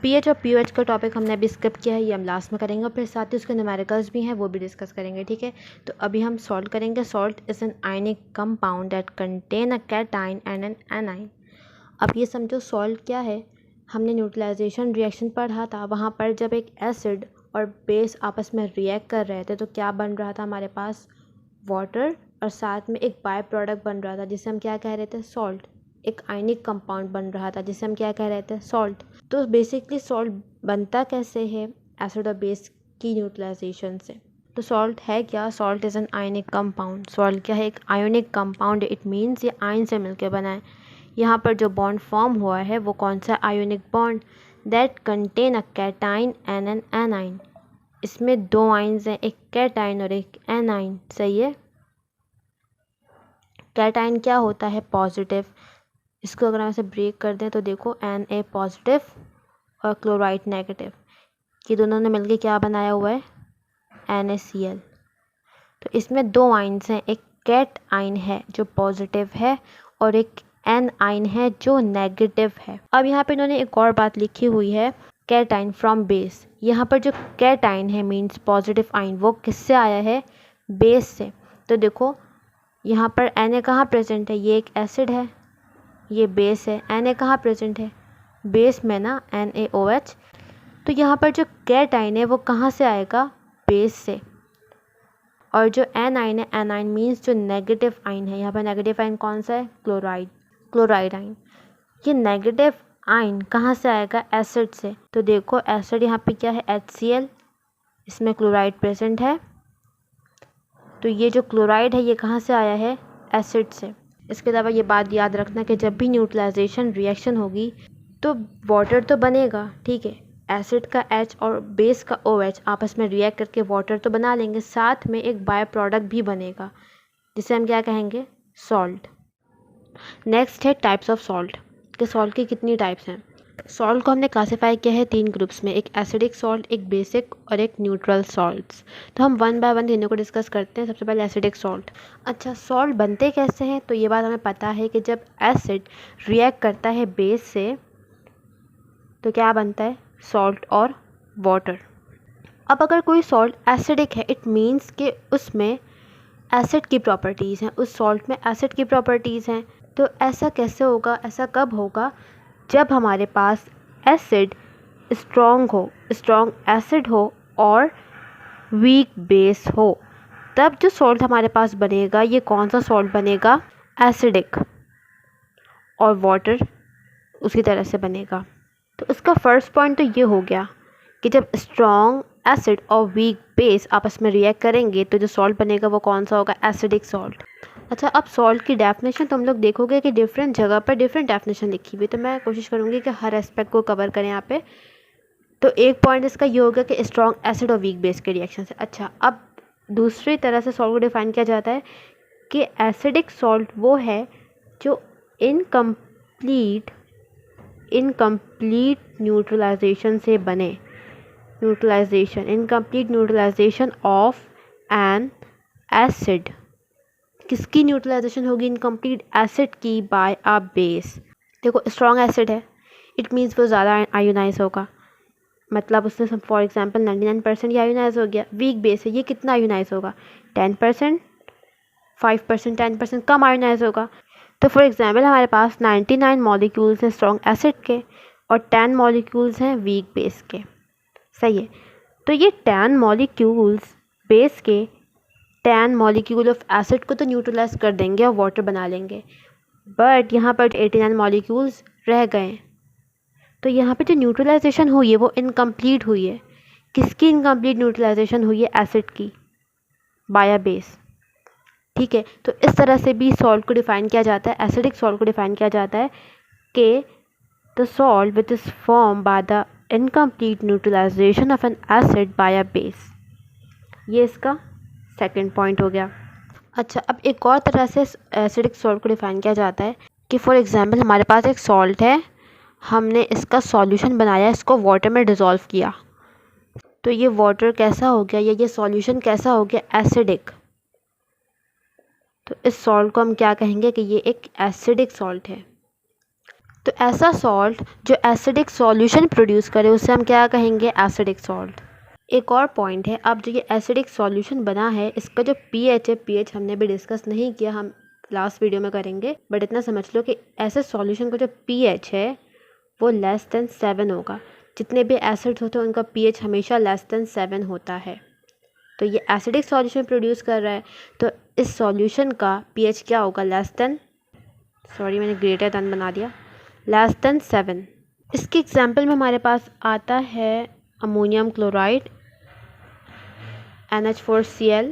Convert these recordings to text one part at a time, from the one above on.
PH और pOH का topic हमने अभी स्किप किया है, ये हम लास्ट में करेंगे और फिर साथ ही उसके न्यूमेरिकल्स भी हैं वो भी डिस्कस करेंगे। ठीक है, तो अभी हम सॉल्ट करेंगे। Salt is an ionic compound that contain a cation and an anion. अब ये समझो सॉल्ट क्या है। हमने न्यूट्रलाइजेशन रिएक्शन पढ़ा था, वहाँ पर जब एक एसिड और बेस आपस में रिएक्ट कर रहे थे तो क्या बन रहा था हमारे पास, वाटर, और साथ में एक बाय प्रोडक्ट बन रहा था जिसे हम क्या कह रहे थे, सॉल्ट। एक आयनिक कंपाउंड बन रहा था जिसे हम क्या कह रहे थे, सॉल्ट। तो बेसिकली सॉल्ट बनता कैसे है, एसिड और बेस की न्यूट्रलाइजेशन से। तो सॉल्ट है क्या, salt is an ionic compound. Salt क्या है, एक आयोनिक कंपाउंड है। इट मीन्स ये आयन से मिलकर बना है। यहाँ पर जो बॉन्ड फॉर्म हुआ है वो कौन सा ionic bond, that contain a cation and an anion. इसमें दो आयन्स हैं, एक कैटाइन और एक एनाइन। सही है। कैटाइन क्या होता है, पॉजिटिव। इसको अगर हम ऐसे ब्रेक कर दें तो देखो Na पॉजिटिव और क्लोराइड नेगेटिव, ये दोनों ने मिलके क्या बनाया हुआ है, NaCl। तो इसमें दो आयन्स हैं, एक कैट आयन है जो पॉजिटिव है और एक एन आयन है जो नेगेटिव है। अब यहाँ पे इन्होंने एक और बात लिखी हुई है, कैटाइन फ्रॉम बेस। यहाँ पर जो कैटाइन है मीन्स पॉजिटिव आयन, वो किससे आया है, बेस से। तो देखो यहाँ पर Na कहाँ प्रेजेंट है, ये एक एसिड है, ये बेस है। Na कहाँ प्रेजेंट है, बेस में ना, NaOH। तो यहाँ पर जो कैटाइन है वो कहाँ से आएगा, बेस से। और जो एनाइन है, एनाइन मीन्स जो नेगेटिव आयन है। यहाँ पर नेगेटिव आयन कौन सा है, क्लोराइड आयन। ये नेगेटिव आयन कहाँ से आएगा, एसिड से। तो देखो एसिड यहाँ पे क्या है, HCl, इसमें क्लोराइड प्रेजेंट है। तो ये जो क्लोराइड है ये कहाँ से आया है, एसिड से। इसके अलावा ये बात याद रखना कि जब भी न्यूट्रलाइजेशन रिएक्शन होगी तो वाटर तो बनेगा, ठीक है। एसिड का H और बेस का OH आपस में रिएक्ट करके वाटर तो बना लेंगे, साथ में एक बाय प्रोडक्ट भी बनेगा जिसे हम क्या कहेंगे, सॉल्ट। नेक्स्ट है टाइप्स ऑफ सॉल्ट, कि सॉल्ट की कितनी टाइप्स हैं। सॉल्ट को हमने क्लासीफाई किया है 3 ग्रुप्स में, एक एसिडिक सॉल्ट, एक बेसिक और एक न्यूट्रल सॉल्ट्स। तो हम वन बाय वन तीनों को डिस्कस करते हैं। सबसे पहले एसिडिक सॉल्ट। अच्छा, सॉल्ट बनते कैसे हैं, तो ये बात हमें पता है कि जब एसिड रिएक्ट करता है बेस से तो क्या बनता है, सॉल्ट और वाटर। अब अगर कोई सॉल्ट एसिडिक है, इट मीन्स कि उसमें एसिड की प्रॉपर्टीज़ हैं, उस सॉल्ट में एसिड की प्रॉपर्टीज़ हैं। तो ऐसा कैसे होगा, ऐसा कब होगा, जब हमारे पास एसिड स्ट्रॉन्ग एसिड हो और वीक बेस हो, तब जो सॉल्ट हमारे पास बनेगा, ये कौन सा सॉल्ट बनेगा, एसिडिक, और वाटर उसी तरह से बनेगा। तो इसका फर्स्ट पॉइंट तो ये हो गया कि जब स्ट्रॉन्ग एसिड और वीक बेस आपस में रिएक्ट करेंगे तो जो सॉल्ट बनेगा वो कौन सा होगा, एसिडिक सॉल्ट। अच्छा, अब सॉल्ट की डेफिनेशन तुम लोग देखोगे कि डिफरेंट जगह पर डिफरेंट डेफिनेशन लिखी हुई, तो मैं कोशिश करूँगी कि हर एस्पेक्ट को कवर करें यहाँ पे। तो एक पॉइंट इसका ये होगा कि स्ट्रॉन्ग एसिड और वीक बेस के रिएक्शन से। अच्छा, अब दूसरी तरह से सॉल्ट को डिफाइन किया जाता है कि एसिडिक सॉल्ट वो है जो इनकम्प्लीट न्यूट्रलाइजेशन से बने। Incomplete neutralization of an acid. किसकी न्यूट्रलाइजेशन होगी, इनकम्प्लीट एसिड की, बाय अ बेस। देखो स्ट्रॉन्ग एसिड है, इट मीन्स वो ज़्यादा आयोनाइज होगा, मतलब उसने फॉर एग्जांपल 99% ये आयोनाइज हो गया। वीक बेस है, ये कितना आयोनाइज होगा, 10%, 5%, 10% कम आयोनाइज होगा। तो फॉर एग्जांपल हमारे पास 99 मॉलिक्यूल्स हैं स्ट्रॉन्ग एसिड के और 10 मॉलिक्यूल्स हैं वीक बेस के। सही है। तो ये 10 मॉलिक्यूल्स बेस के 10 मॉलिक्यूल ऑफ एसिड को तो न्यूट्रलाइज कर देंगे और वाटर बना लेंगे, बट यहाँ पर 89 मॉलिक्यूल्स रह गए। तो यहाँ पे जो न्यूट्रलाइजेशन हुई है वो इनकम्प्लीट हुई है। किसकी इनकम्प्लीट न्यूट्रलाइजेशन हुई है, एसिड की, बाय बेस। ठीक है, तो इस तरह से भी सॉल्ट को डिफाइन किया जाता है, एसिडिक सॉल्ट को डिफाइन किया जाता है कि the salt which is form by the incomplete neutralization of an acid by a base. ये इसका सेकंड पॉइंट हो गया। अच्छा, अब एक और तरह से एसिडिक सॉल्ट को डिफाइन किया जाता है कि फॉर एग्जांपल हमारे पास एक सॉल्ट है, हमने इसका सॉल्यूशन बनाया, इसको वाटर में डिज़ोल्व किया, तो ये वाटर कैसा हो गया, ये सॉल्यूशन कैसा हो गया, एसिडिक। तो इस सॉल्ट को हम क्या कहेंगे कि ये एक एसिडिक सॉल्ट है। तो ऐसा सॉल्ट जो एसिडिक सॉल्यूशन प्रोड्यूस करे उसे हम क्या कहेंगे, एसिडिक सॉल्ट। एक और पॉइंट है, अब जो ये एसिडिक सॉल्यूशन बना है इसका जो पीएच है, पीएच हमने भी डिस्कस नहीं किया, हम लास्ट वीडियो में करेंगे, बट इतना समझ लो कि ऐसे सॉल्यूशन का जो पीएच है वो लेस देन 7 होगा। जितने भी एसिड्स होते हैं उनका पीएच हमेशा लेस देन 7 होता है। तो ये एसिडिक सॉल्यूशन प्रोड्यूस कर रहा है, तो इस सॉल्यूशन का पीएच क्या होगा, लेस देन, सॉरी मैंने ग्रेटर देन बना दिया, लेस देन 7। इसके एग्जाम्पल में हमारे पास आता है ammonium chloride, NH4Cl,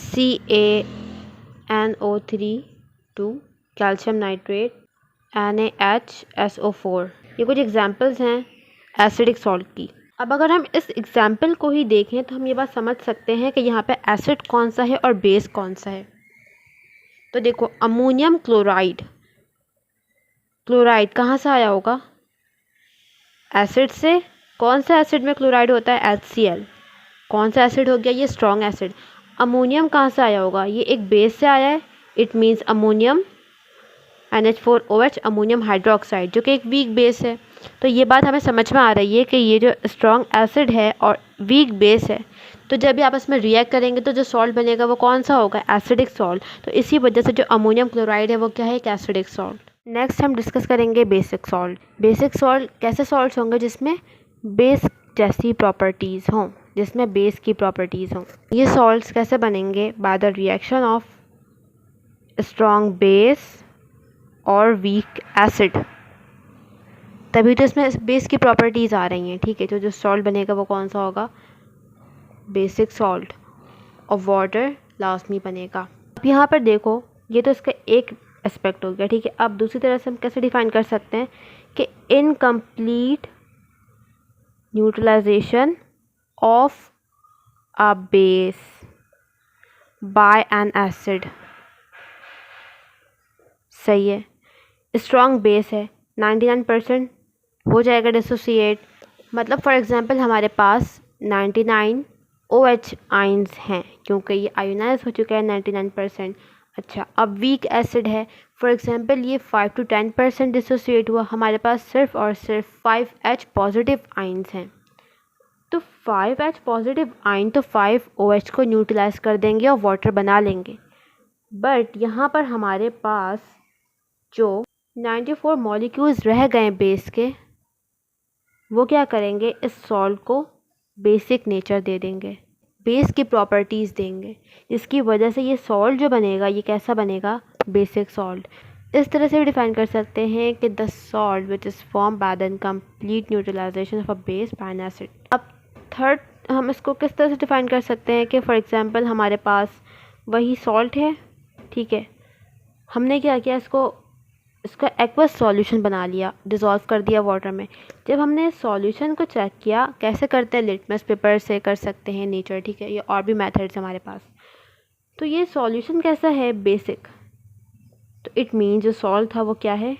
CaNO3, calcium nitrate, NaHSO4। ये कुछ एग्जाम्पल्स हैं एसिडिक सॉल्ट की। अब अगर हम इस एग्जाम्पल को ही देखें तो हम ये बात समझ सकते हैं कि यहाँ पे एसिड कौन सा है और बेस कौन सा है। तो देखो अमोनियम क्लोराइड, क्लोराइड कहाँ से आया होगा, एसिड से। कौन सा एसिड में क्लोराइड होता है, HCl। कौन सा एसिड हो गया, ये स्ट्रॉन्ग एसिड। अमोनियम कहाँ से आया होगा, ये एक बेस से आया है, it means ammonium NH4OH, ammonium hydroxide, जो कि एक वीक बेस है। तो ये बात हमें समझ में आ रही है कि ये जो स्ट्रॉन्ग एसिड है और वीक बेस है, तो जब भी आपस में रिएक्ट करेंगे तो जो सॉल्ट बनेगा वो कौन सा होगा, एसिडिक सॉल्ट। तो इसी वजह से जो अमोनियम क्लोराइड है वो क्या है, एक एसिडिक सॉल्ट। नेक्स्ट हम डिस्कस करेंगे बेसिक सॉल्ट। बेसिक सॉल्ट कैसे सॉल्ट्स होंगे, जिसमें बेस जैसी प्रॉपर्टीज़ हों, जिसमें बेस की प्रॉपर्टीज़ हों। ये सॉल्ट्स कैसे बनेंगे, by the reaction of strong base और वीक एसिड, तभी तो इसमें बेस की प्रॉपर्टीज़ आ रही हैं, ठीक है। तो जो सॉल्ट बनेगा वो कौन सा होगा, बेसिक सॉल्ट, और वाटर लास्ट में बनेगा। अब यहाँ पर देखो, ये तो इसका एक एस्पेक्ट हो गया, ठीक है। अब दूसरी तरह से हम कैसे डिफाइन कर सकते हैं कि incomplete neutralization of a base by an acid. सही है, स्ट्रॉन्ग बेस है, 99% हो जाएगा डिसोसिएट। मतलब फॉर एग्जांपल हमारे पास 99 OH आइंस हैं, क्योंकि ये आयोनाइज हो चुका है 99%। अच्छा, अब वीक एसिड है, फॉर एग्जांपल ये 5 to 10% डिसोसिएट हुआ, हमारे पास सिर्फ और सिर्फ 5H पॉजिटिव आइंस हैं। तो 5H पॉजिटिव आइन तो 5OH को न्यूट्रलाइज कर देंगे और वाटर बना लेंगे। बट यहाँ पर हमारे पास जो 94 मॉलिक्यूल्स रह गए बेस के, वो क्या करेंगे, इस सॉल्ट को बेसिक नेचर दे देंगे, बेस की प्रॉपर्टीज़ देंगे, जिसकी वजह से ये सॉल्ट जो बनेगा ये कैसा बनेगा, बेसिक सॉल्ट। इस तरह से भी डिफाइन कर सकते हैं कि the salt which is form by the incomplete neutralization of a base by an acid. अब थर्ड हम इसको किस तरह से डिफाइन कर सकते हैं कि फॉर एग्जांपल हमारे पास वही सॉल्ट है, ठीक है, हमने क्या किया, इसका एक्वस सॉल्यूशन बना लिया, डिज़ोल्व कर दिया वाटर में। जब हमने सॉल्यूशन को चेक किया, कैसे करते हैं, लिटमस पेपर से कर सकते हैं नेचर, ठीक है, ये और भी मेथड्स हमारे पास। तो ये सॉल्यूशन कैसा है, बेसिक। तो इट मीन जो सॉल्ट था वो क्या है,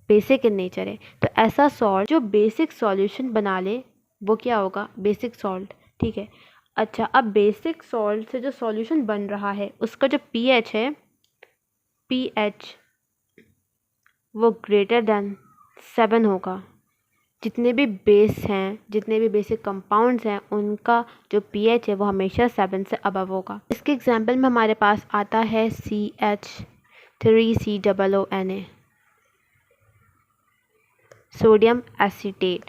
बेसिक इन नेचर है। तो ऐसा सॉल्ट जो बेसिक सॉल्यूशन बना ले वो क्या होगा, बेसिक सॉल्ट, ठीक है। अच्छा, अब बेसिक सॉल्ट से जो सॉल्यूशन बन रहा है उसका जो पीएच है, पीएच वो ग्रेटर देन 7 होगा। जितने भी बेस हैं, जितने भी बेसिक कंपाउंड्स हैं, उनका जो पीएच है वो हमेशा 7 से अबव होगा। इसके एग्जांपल में हमारे पास आता है CH3COONA, sodium acetate,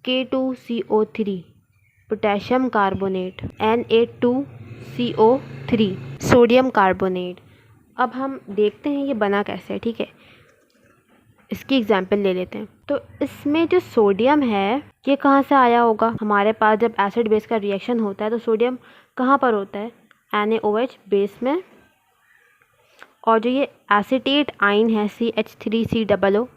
K2CO3, potassium carbonate, Na2CO3, sodium carbonate. अब हम देखते हैं ये बना कैसे है, ठीक है। इसकी एग्जाम्पल ले लेते हैं। तो इसमें जो सोडियम है ये कहाँ से आया होगा, हमारे पास जब एसिड बेस का रिएक्शन होता है तो सोडियम कहाँ पर होता है, NaOH बेस में। और जो ये एसीटेट आइन है CH3COO,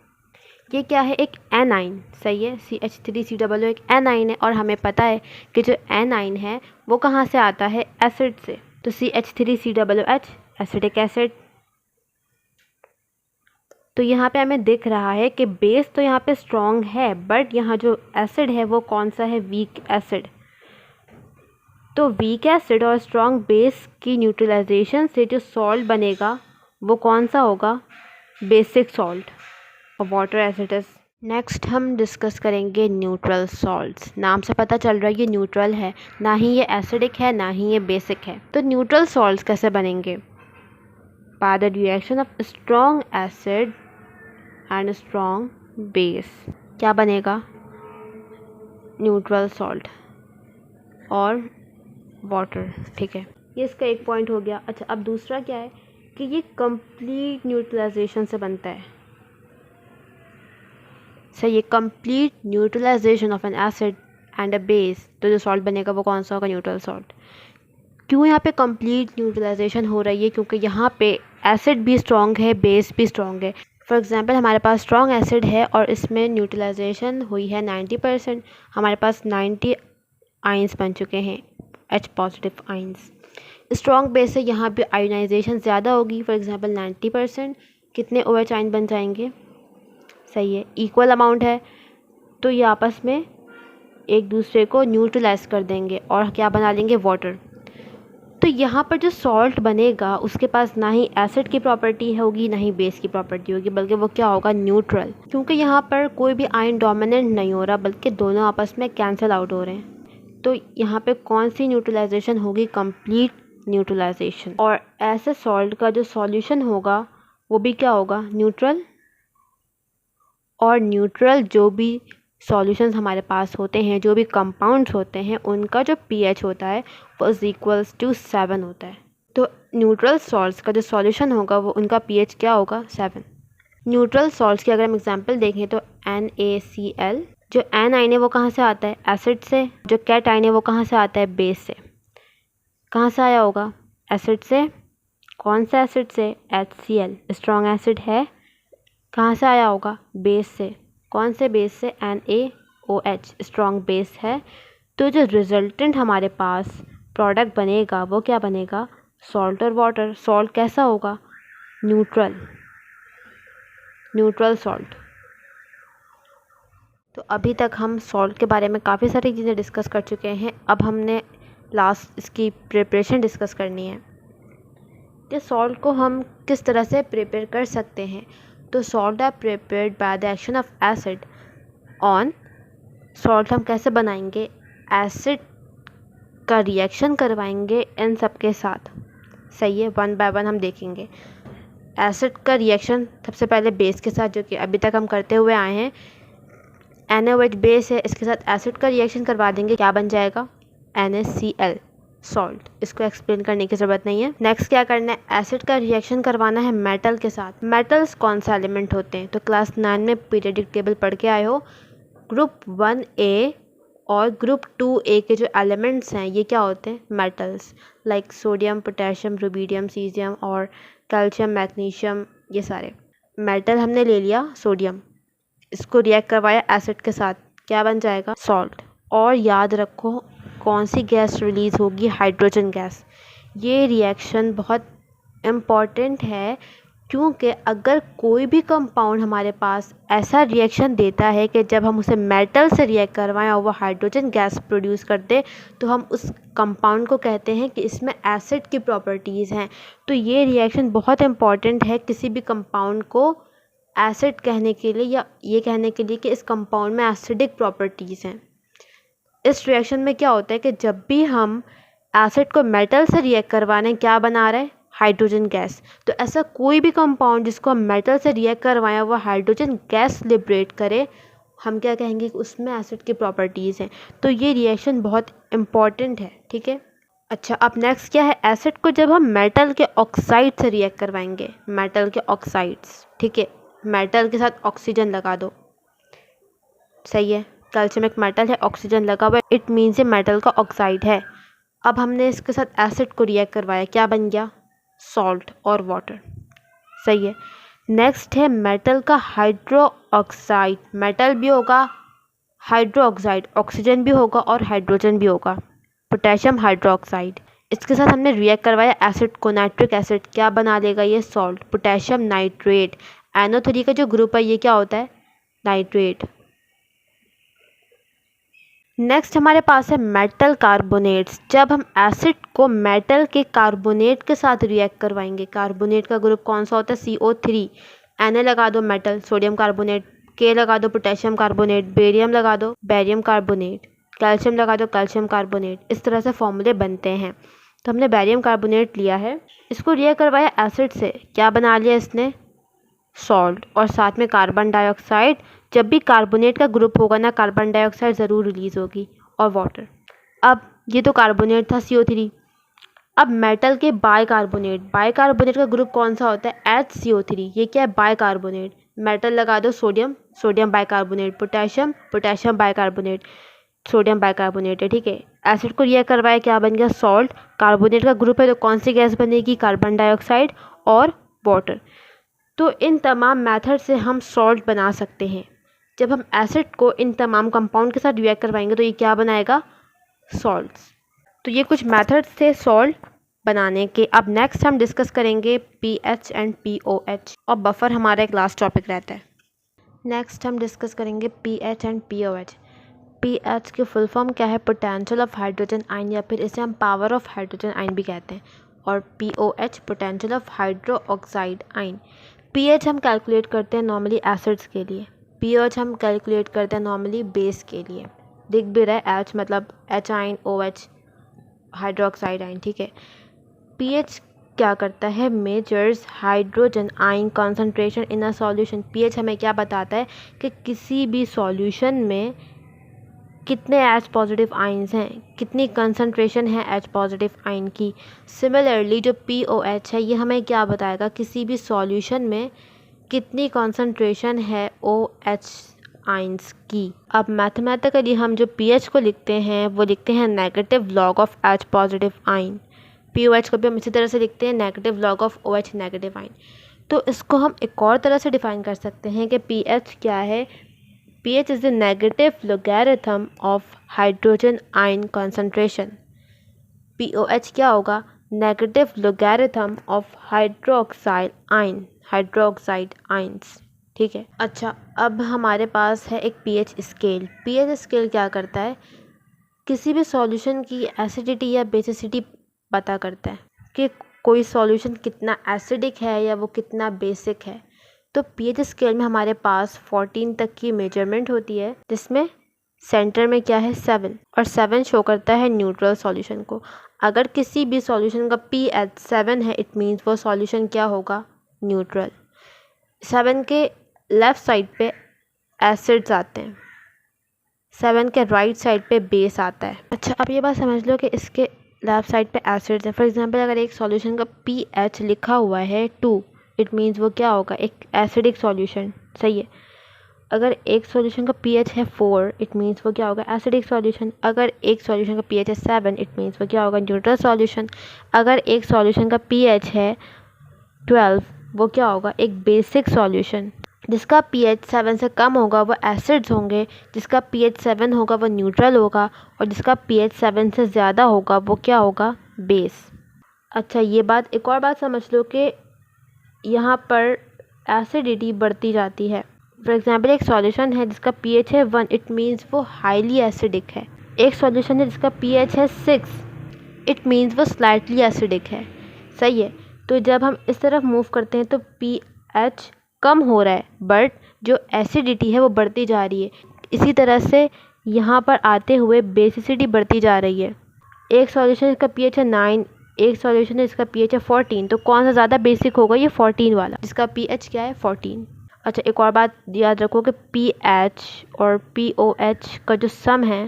ये क्या है, एक एनाइन, सही है। CH3COO एक एनाइन है, और हमें पता है कि जो एनाइन है वो कहाँ से आता है, एसिड से। तो CH3COOH एसिडिक एसिड। तो यहाँ पे हमें दिख रहा है कि बेस तो यहाँ पे स्ट्रॉन्ग है, बट यहाँ जो एसिड है वो कौन सा है, वीक एसिड। तो वीक एसिड और स्ट्रॉन्ग बेस की न्यूट्रलाइजेशन से जो सॉल्ट बनेगा वो कौन सा होगा, बेसिक सॉल्ट, और water as it is. Next हम डिस्कस करेंगे न्यूट्रल सॉल्ट्स। नाम से पता चल रहा है ये न्यूट्रल है, ना ही ये एसिडिक है ना ही ये बेसिक है। तो न्यूट्रल सॉल्ट्स कैसे बनेंगे? By the reaction of strong acid and strong base. क्या बनेगा? न्यूट्रल सॉल्ट और वाटर। ठीक है, ये इसका एक पॉइंट हो गया। अच्छा, अब दूसरा क्या है कि ये कंप्लीट न्यूट्रलाइजेशन से बनता है। ये complete neutralization of an acid and a base, तो जो सॉल्ट बनेगा वो कौन सा होगा? Neutral salt. क्यों यहाँ पे कंप्लीट न्यूट्रलाइजेशन हो रही है? क्योंकि यहाँ पे एसिड भी स्ट्रॉन्ग है, बेस भी स्ट्रॉन्ग है। फॉर एग्जांपल हमारे पास स्ट्रॉन्ग एसिड है और इसमें न्यूट्रलाइजेशन हुई है 90%, हमारे पास 90 आइंस बन चुके हैं, H positive ions. Strong base है, यहाँ पे आयोनाइजेशन ज़्यादा होगी, फॉर एग्जांपल 90%, कितने OH आइन बन जाएंगे? सही है, इक्वल अमाउंट है, तो ये आपस में एक दूसरे को न्यूट्रलाइज कर देंगे और क्या बना लेंगे? वाटर। तो यहाँ पर जो सॉल्ट बनेगा उसके पास ना ही एसिड की प्रॉपर्टी होगी ना ही बेस की प्रॉपर्टी होगी, बल्कि वो क्या होगा? न्यूट्रल। क्योंकि यहाँ पर कोई भी आयन डोमिनेंट नहीं हो रहा, बल्कि दोनों आपस में कैंसिल आउट हो रहे हैं। तो यहाँ पे कौन सी न्यूट्रलाइजेशन होगी? Complete neutralization. और ऐसे सॉल्ट का जो सॉल्यूशन होगा वो भी क्या होगा? न्यूट्रल। और न्यूट्रल जो भी सॉल्यूशंस हमारे पास होते हैं, जो भी कंपाउंड्स होते हैं, उनका जो pH होता है वो =7 होता है। तो न्यूट्रल सॉल्ट्स का जो सॉल्यूशन होगा वो उनका pH क्या होगा? 7। न्यूट्रल सॉल्ट्स की अगर हम एग्जांपल देखें तो NaCl, जो एन आइन है वो कहाँ से आता है? एसिड से। जो कैट आइन है वो कहाँ से आता है? बेस से। कहाँ से आया होगा? एसिड से। कौन सा एसिड से? HCl, स्ट्रॉन्ग एसिड है। कहाँ से आया होगा? बेस से। कौन से बेस से? NaOH, स्ट्रॉन्ग बेस है। तो जो रिजल्टेंट हमारे पास प्रोडक्ट बनेगा वो क्या बनेगा? सॉल्ट और वाटर। सॉल्ट कैसा होगा? Neutral, neutral salt. तो अभी तक हम सॉल्ट के बारे में काफ़ी सारी चीज़ें डिस्कस कर चुके हैं। अब हमने लास्ट इसकी प्रिपरेशन डिस्कस करनी है कि सॉल्ट को हम किस तरह से प्रिपेयर कर सकते हैं। तो salt are prepared by the action of acid on. Salt हम कैसे बनाएंगे? एसिड का रिएक्शन करवाएंगे इन सब के साथ। सही है, वन बाय वन हम देखेंगे। एसिड का रिएक्शन सबसे पहले बेस के साथ, जो कि अभी तक हम करते हुए आए हैं। NaOH बेस है, इसके साथ एसिड का रिएक्शन करवा देंगे, क्या बन जाएगा? NaCl, salt. इसको एक्सप्लेन करने की ज़रूरत नहीं है। नेक्स्ट क्या करना है? एसिड का रिएक्शन करवाना है मेटल के साथ। मेटल्स कौन सा एलिमेंट होते हैं? तो क्लास 9 में पीरियडिक टेबल पढ़ के आए हो। ग्रुप 1A और ग्रुप 2A के जो एलिमेंट्स हैं ये क्या होते हैं? Metals, like sodium, potassium, rubidium, caesium और कैल्शियम, मैग्नीशियम, ये सारे मेटल हमने ले लिया। सोडियम, इसको रिएक्ट करवाया एसिड के साथ, क्या बन जाएगा? सॉल्ट। और याद रखो कौन सी गैस रिलीज़ होगी? Hydrogen gas. ये रिएक्शन बहुत इम्पॉर्टेंट है, क्योंकि अगर कोई भी कंपाउंड हमारे पास ऐसा रिएक्शन देता है कि जब हम उसे मेटल से रिएक्ट करवाएं और वो हाइड्रोजन गैस प्रोड्यूस कर दे, तो हम उस कंपाउंड को कहते हैं कि इसमें एसिड की प्रॉपर्टीज़ हैं। तो ये रिएक्शन बहुत इम्पॉर्टेंट है किसी भी कंपाउंड को एसिड कहने के लिए, या ये कहने के लिए कि इस कंपाउंड में एसिडिक प्रॉपर्टीज़ हैं। इस रिएक्शन में क्या होता है कि जब भी हम एसिड को मेटल से रिएक्ट करवाने, क्या बना रहा है? Hydrogen gas. तो ऐसा कोई भी कंपाउंड जिसको हम मेटल से रिएक्ट करवाएं वो हाइड्रोजन गैस लिबरेट करे, हम क्या कहेंगे कि उसमें एसिड की प्रॉपर्टीज़ हैं। तो ये रिएक्शन बहुत इम्पॉर्टेंट है, ठीक है। अच्छा, अब नेक्स्ट क्या है? एसिड को जब हम मेटल के ऑक्साइड से रिएक्ट करवाएंगे, मेटल के ऑक्साइड्स, ठीक है, मेटल के साथ ऑक्सीजन लगा दो। सही है, कैल्शियम एक मेटल है, ऑक्सीजन लगा हुआ है, इट मीन्स ये मेटल का ऑक्साइड है। अब हमने इसके साथ एसिड को रिएक्ट करवाया, क्या बन गया? सॉल्ट और वाटर। सही है। नेक्स्ट है मेटल का हाइड्रो ऑक्साइड। मेटल भी होगा, हाइड्रो ऑक्साइड, ऑक्सीजन भी होगा और हाइड्रोजन भी होगा, पोटेशियम हाइड्रो ऑक्साइड। इसके साथ हमने रिएक्ट करवाया एसिड को, नाइट्रिक एसिड, क्या बना देगा ये? Salt, potassium nitrate. NO3 का जो ग्रुप है ये क्या होता है? नाइट्रेट। नेक्स्ट हमारे पास है मेटल कार्बोनेट्स। जब हम एसिड को मेटल के कार्बोनेट के साथ रिएक्ट करवाएंगे, कार्बोनेट का ग्रुप कौन सा होता है? CO3। Na लगा दो, मेटल, सोडियम कार्बोनेट, के लगा दो पोटेशियम कार्बोनेट, बेरियम लगा दो बेरियम कार्बोनेट, कैल्शियम लगा दो कैल्शियम कार्बोनेट। इस तरह से फॉर्मूले बनते हैं। तो हमने बेरियम कार्बोनेट लिया है, इसको रिएक्ट करवाया एसिड से, क्या बना लिया इसने, सॉल्ट, और साथ में कार्बन डाइऑक्साइड। जब भी कार्बोनेट का ग्रुप होगा ना, कार्बन डाइऑक्साइड ज़रूर रिलीज होगी, और वाटर। अब ये तो कार्बोनेट था CO3। अब मेटल के बाइकार्बोनेट का ग्रुप कौन सा होता है, HCO3। ये क्या है, बाइकार्बोनेट। मेटल लगा दो sodium, sodium bicarbonate, potassium, potassium bicarbonate, sodium bicarbonate है, ठीक है। एसिड को रिएक्ट करवाया, क्या बन गया, सॉल्ट। कार्बोनेट का ग्रुप है तो कौन सी गैस बनेगी, कार्बन डाइऑक्साइड और वाटर। तो इन तमाम मेथड से हम सॉल्ट बना सकते हैं। जब हम एसिड को इन तमाम कंपाउंड के साथ रिएक्ट करवाएंगे तो ये क्या बनाएगा, सॉल्ट्स। तो ये कुछ मेथड्स थे सॉल्ट बनाने के। अब नेक्स्ट हम डिस्कस करेंगे pH एंड POH, और बफर हमारा एक लास्ट टॉपिक रहता है। नेक्स्ट हम डिस्कस करेंगे pH एंड POH। pH की फुल फॉर्म क्या है, पोटेंशियल ऑफ हाइड्रोजन आयन, या फिर इसे हम पावर ऑफ हाइड्रोजन आयन भी कहते हैं। और POH potential of hydro oxide ion. pH हम कैलकुलेट करते हैं नॉर्मली एसिड्स के लिए, POH हम कैलकुलेट करते हैं नॉर्मली बेस के लिए। दिख भी रहा है H मतलब H ion, OH hydroxide ion, ठीक है। pH क्या करता है, measures hydrogen ion concentration in a solution. pH हमें क्या बताता है कि किसी भी सॉल्यूशन में कितने H पॉजिटिव आयन्स हैं, कितनी कंसंट्रेशन है H पॉजिटिव आयन की। सिमिलरली जो POH है ये हमें क्या बताएगा, किसी भी सॉल्यूशन में कितनी कंसंट्रेशन है OH आयन्स की। अब मैथमेटिकली हम जो pH को लिखते हैं वो लिखते हैं negative log of H positive ion. POH को भी हम इसी तरह से लिखते हैं negative log of OH negative ion. तो इसको हम एक और तरह से डिफाइन कर सकते हैं कि pH क्या है, pH is the negative logarithm of hydrogen ion concentration। POH क्या होगा, negative logarithm of hydroxide ions, ठीक है। अच्छा, अब हमारे पास है एक pH स्केल। pH स्केल क्या करता है, किसी भी सॉल्यूशन की एसिडिटी या बेसिसिटी पता करता है कि कोई सॉल्यूशन कितना एसिडिक है या वो कितना बेसिक है। तो pH स्केल में हमारे पास 14 तक की मेजरमेंट होती है, जिसमें सेंटर में क्या है 7, और 7 शो करता है न्यूट्रल सॉल्यूशन को। अगर किसी भी सॉल्यूशन का pH 7 है, इट मीन्स वो सॉल्यूशन क्या होगा, न्यूट्रल। 7 के लेफ़्ट साइड पे एसिड्स आते हैं, 7 के राइट साइड पे बेस आता है। अच्छा, अब ये बात समझ लो कि इसके लेफ़्ट साइड पे एसिड्स है। फॉर एग्जांपल अगर एक सॉल्यूशन का pH लिखा हुआ है 2, इट मीन्स वो क्या होगा, एक एसिडिक सॉल्यूशन, सही है। अगर एक सॉल्यूशन का pH है 4, इट मीन्स वो क्या होगा, एसिडिक सॉल्यूशन। अगर एक सॉल्यूशन का pH है 7, इट मीन्स वो क्या होगा, न्यूट्रल सॉल्यूशन। अगर एक सॉल्यूशन का pH है 12, वो क्या होगा, एक बेसिक सॉल्यूशन। जिसका pH 7 से कम होगा वो एसिड्स होंगे, जिसका pH 7 होगा वो न्यूट्रल होगा, और जिसका pH 7 से ज़्यादा होगा वो क्या होगा, बेस। अच्छा, ये बात, एक और बात समझ लो कि यहाँ पर एसिडिटी बढ़ती जाती है। फॉर एग्जांपल एक सॉल्यूशन है जिसका pH है 1, इट मीन्स वो हाईली एसिडिक है। एक सॉल्यूशन है जिसका pH है 6, इट मीन्स वो स्लाइटली एसिडिक है, सही है। तो जब हम इस तरफ मूव करते हैं तो pH कम हो रहा है, बट जो एसिडिटी है वो बढ़ती जा रही है। इसी तरह से यहाँ पर आते हुए बेसिसिटी बढ़ती जा रही है। एक सॉल्यूशन जिसका pH है 9, एक सॉल्यूशन है जिसका pH है 14, तो कौन सा ज़्यादा बेसिक होगा, ये 14 वाला जिसका pH क्या है 14। अच्छा, एक और बात याद रखो कि pH और POH का जो सम है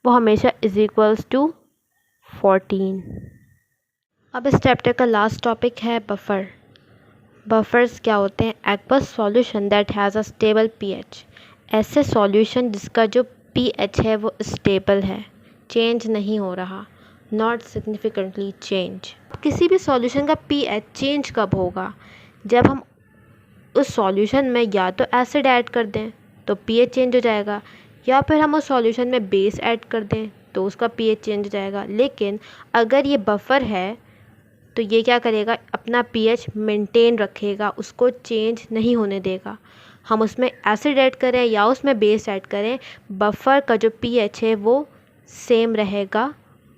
वो हमेशा इज इक्वल्स टू 14। अब इस चैप्टर का लास्ट टॉपिक है बफर। बफर्स क्या होते हैं, aqueous solution that has a stable pH। ऐसे सॉल्यूशन जिसका जो pH है वो स्टेबल है, चेंज नहीं हो रहा, नॉट सिग्निफिकेंटली चेंज। किसी भी सॉल्यूशन का pH चेंज कब होगा, जब हम उस सॉल्यूशन में या तो एसिड ऐड कर दें तो pH चेंज हो जाएगा, या फिर हम उस सॉल्यूशन में बेस ऐड कर दें तो उसका pH चेंज हो जाएगा। लेकिन अगर ये बफर है तो ये क्या करेगा, अपना pH मेंटेन रखेगा, उसको चेंज नहीं होने देगा। हम उसमें एसिड ऐड करें या उसमें बेस ऐड करें, बफर का जो pH है वो सेम रहेगा,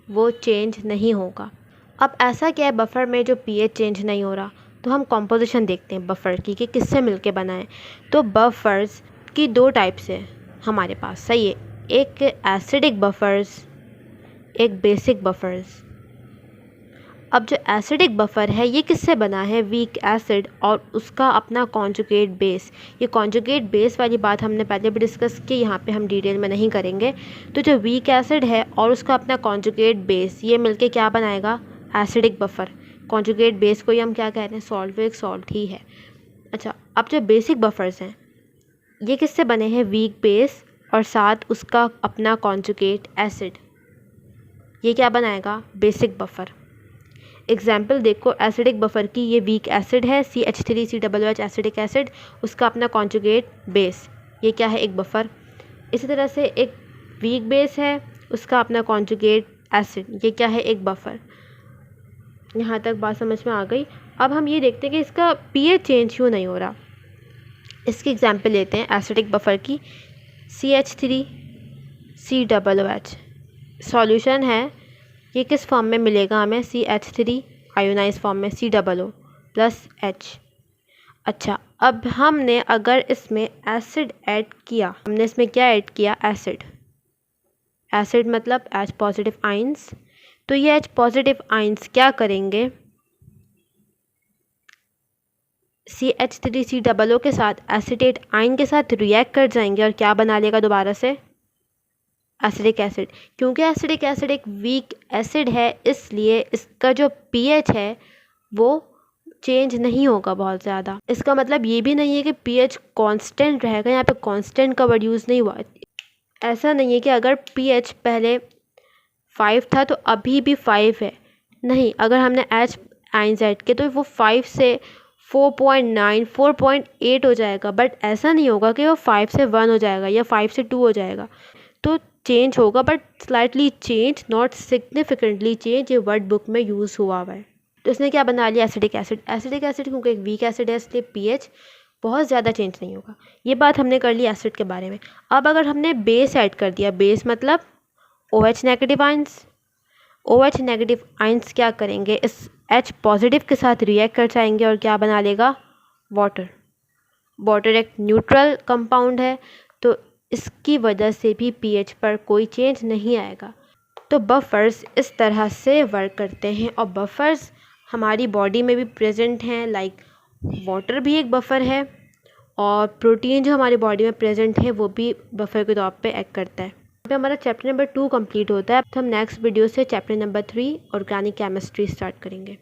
वो चेंज नहीं होगा। अब ऐसा क्या है बफर में जो pH चेंज नहीं हो रहा, तो हम कॉम्पोजिशन देखते हैं बफर की कि किससे मिलके बना है। तो बफर्स की दो टाइप्स है हमारे पास, सही है, एक एसिडिक बफर्स, एक बेसिक बफर्स। अब जो एसिडिक बफर है ये किससे बना है, वीक एसिड और उसका अपना कॉन्जुगेट बेस। ये कॉन्जुगेट बेस वाली बात हमने पहले भी डिस्कस की, यहाँ पे हम डिटेल में नहीं करेंगे। तो जो वीक एसिड है और उसका अपना कॉन्जुगेट बेस, ये मिलके क्या बनाएगा, एसिडिक बफर। कॉन्जुगेट बेस को ही हम क्या कह रहे हैं, सॉल्ट, वो एक सॉल्ट ही है। अच्छा, अब जो बेसिक बफर्स हैं ये किससे बने हैं, वीक बेस और साथ उसका अपना कॉन्जुगेट एसिड, ये क्या बनाएगा, बेसिक बफर। एग्जाम्पल देखो एसिडिक बफर की, ये वीक एसिड है CH3COOH एसिडिक एसिड, उसका अपना कॉन्जुगेट बेस, ये क्या है, एक बफर। इसी तरह से एक वीक बेस है, उसका अपना कॉन्जुगेट एसिड, ये क्या है, एक बफर। यहाँ तक बात समझ में आ गई। अब हम ये देखते हैं कि इसका pH चेंज क्यों नहीं हो रहा। इसकी एग्जाम्पल लेते हैं एसिडिक बफर की, CH3COOH सॉल्यूशन है, ये किस फॉर्म में मिलेगा हमें, CH3 आयोनाइज फॉर्म में, COO प्लस H। अच्छा, अब हमने अगर इसमें एसिड ऐड किया, हमने इसमें क्या ऐड किया, एसिड। एसिड मतलब H पॉजिटिव आइंस, तो ये H पॉजिटिव आइंस क्या करेंगे, CH3COO के साथ एसिटेट आयन के साथ रिएक्ट कर जाएंगे और क्या बना लेगा दोबारा से, एसिडिक एसिड। क्योंकि एसिडिक एसिड एक वीक एसिड है इसलिए इसका जो pH है वो चेंज नहीं होगा बहुत ज़्यादा। इसका मतलब ये भी नहीं है कि pH कांस्टेंट रहेगा, यहाँ पे कांस्टेंट का वर्ड यूज़ नहीं हुआ। ऐसा नहीं है कि अगर pH पहले 5 था तो अभी भी 5 है, नहीं, अगर हमने H आइंस ऐड किए तो वो 5 से 4.9 4.8 हो जाएगा, बट ऐसा नहीं होगा कि वो 5 से 1 हो जाएगा या 5 से 2 हो जाएगा। तो चेंज होगा but slightly change, not significantly change, ये वर्ड बुक में यूज़ हुआ है। तो इसने क्या बना लिया, एसिडिक एसिड। एसिडिक एसिड क्योंकि एक वीक एसिड है इसलिए pH बहुत ज़्यादा चेंज नहीं होगा। ये बात हमने कर ली एसिड के बारे में। अब अगर हमने बेस ऐड कर दिया, बेस मतलब OH negative ions, OH negative ions क्या करेंगे, इस H पॉजिटिव के साथ रिएक्ट कर जाएंगे और क्या बना लेगा, वाटर। वाटर एक न्यूट्रल कंपाउंड है तो इसकी वजह से भी pH पर कोई चेंज नहीं आएगा। तो बफ़र्स इस तरह से वर्क करते हैं और बफ़र्स हमारी बॉडी में भी प्रेजेंट हैं, लाइक वाटर भी एक बफ़र है और प्रोटीन जो हमारी बॉडी में प्रेजेंट है वो भी बफ़र के तौर पे एक्ट करता है। यहाँ पे हमारा चैप्टर नंबर 2 कंप्लीट होता है। अब हम नेक्स्ट वीडियो से chapter number 3 organic chemistry start करेंगे।